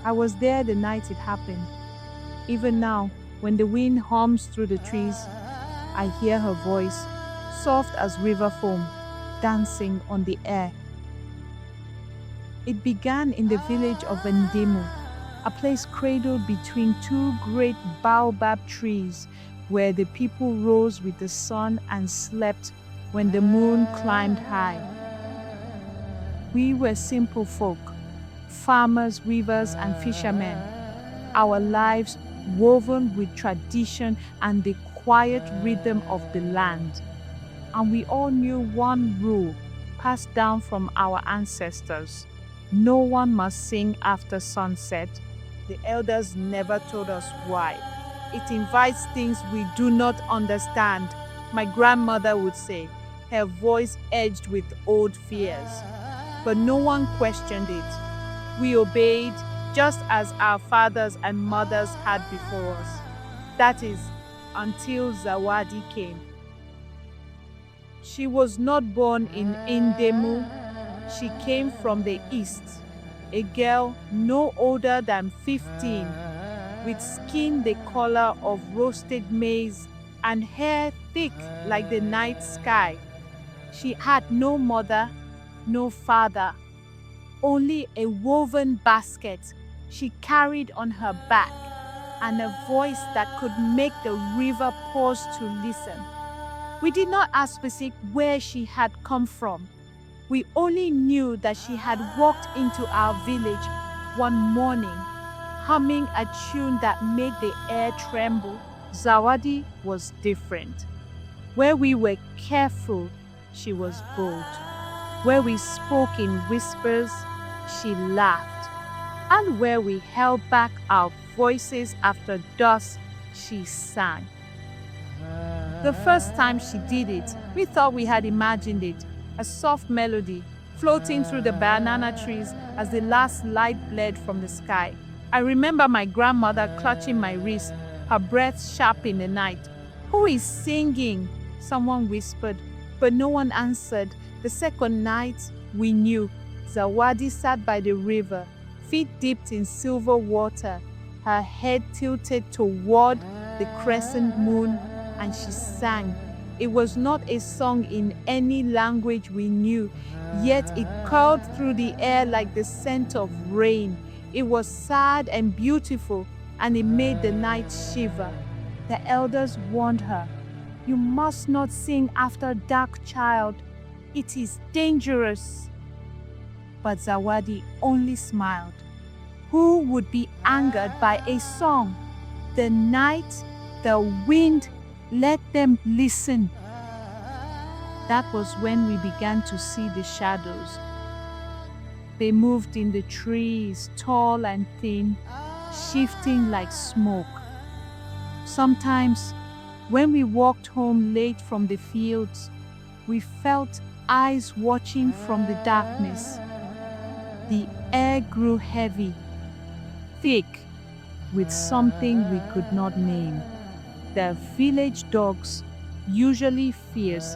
I was there the night it happened. Even now, when the wind hums through the trees, I hear her voice, soft as river foam, dancing on the air. It began in the village of Ndemu, a place cradled between two great baobab trees where the people rose with the sun and slept when the moon climbed high. We were simple folk, farmers, weavers, and fishermen, our lives woven with tradition and the quiet rhythm of the land. And we all knew one rule passed down from our ancestors: no one must sing after sunset. The elders never told us why. It invites things we do not understand, my grandmother would say, her voice edged with old fears. But no one questioned it. We obeyed just as our fathers and mothers had before us. That is, until Zawadi came. She was not born in Ndemu. She came from the east, a girl no older than 15, with skin the color of roasted maize and hair thick like the night sky. She had no mother, no father, only a woven basket she carried on her back and a voice that could make the river pause to listen. We did not ask specific where she had come from. We only knew that she had walked into our village one morning, humming a tune that made the air tremble. Zawadi was different. Where we were careful, she was bold. Where we spoke in whispers, she laughed. And where we held back our voices after dusk, she sang. The first time she did it, we thought we had imagined it, a soft melody floating through the banana trees as the last light bled from the sky. I remember my grandmother clutching my wrist, her breath sharp in the night. "Who is singing?" someone whispered, but no one answered. The second night, we knew. Zawadi sat by the river, feet dipped in silver water, her head tilted toward the crescent moon, and she sang. It was not a song in any language we knew, yet it curled through the air like the scent of rain. It was sad and beautiful, and it made the night shiver. The elders warned her, "You must not sing after dark, child. It is dangerous." But Zawadi only smiled. Who would be angered by a song? The night, the wind, let them listen. That was when we began to see the shadows. They moved in the trees, tall and thin, shifting like smoke. Sometimes, when we walked home late from the fields, we felt eyes watching from the darkness. The air grew heavy, thick, with something we could not name. The village dogs, usually fierce,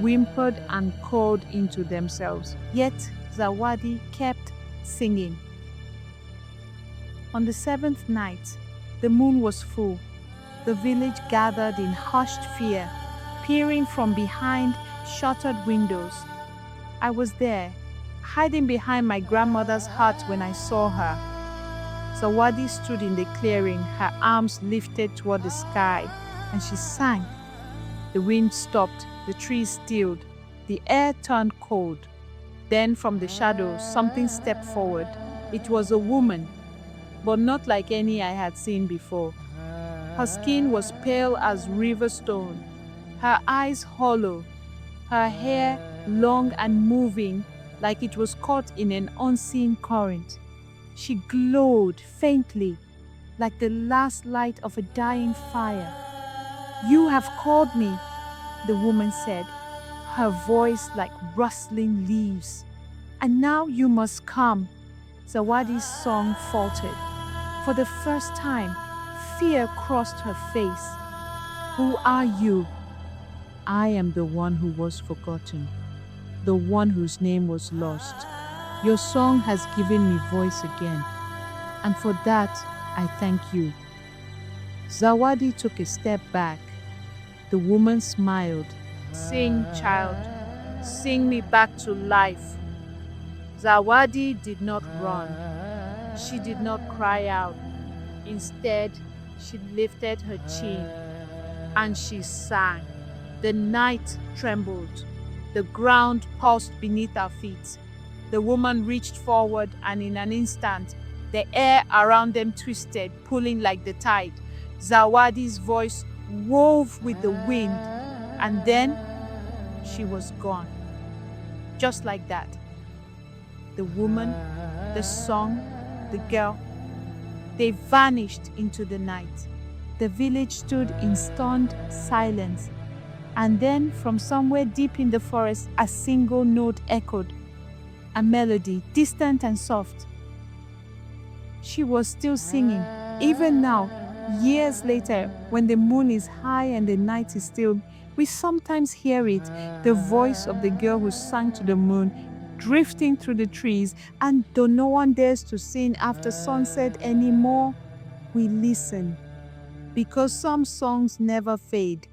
whimpered and called into themselves. Yet Zawadi kept singing. On the seventh night, the moon was full. The village gathered in hushed fear, peering from behind shuttered windows. I was there, hiding behind my grandmother's hut when I saw her. Zawadi stood in the clearing, her arms lifted toward the sky, and she sang. The wind stopped, the trees stilled, the air turned cold. Then from the shadows, something stepped forward. It was a woman, but not like any I had seen before. Her skin was pale as river stone, her eyes hollow, her hair long and moving like it was caught in an unseen current. She glowed faintly, like the last light of a dying fire. "You have called me," the woman said, her voice like rustling leaves. "And now you must come." Zawadi's song faltered. For the first time, fear crossed her face. "Who are you?" "I am the one who was forgotten, the one whose name was lost. Your song has given me voice again." and for that, I thank you." Zawadi took a step back. The woman smiled. "Sing, child. Sing me back to life." Zawadi did not run. She did not cry out. Instead, she lifted her chin and she sang. The night trembled. The ground pulsed beneath her feet. The woman reached forward, and in an instant, the air around them twisted, pulling like the tide. Zawadi's voice wove with the wind, and then she was gone. Just like that. The woman, the song, the girl, they vanished into the night. The village stood in stunned silence, and then from somewhere deep in the forest, a single note echoed, a melody, distant and soft. She was still singing. Even now, years later, when the moon is high and the night is still, we sometimes hear it, the voice of the girl who sang to the moon, drifting through the trees, and though no one dares to sing after sunset anymore, we listen. Because some songs never fade.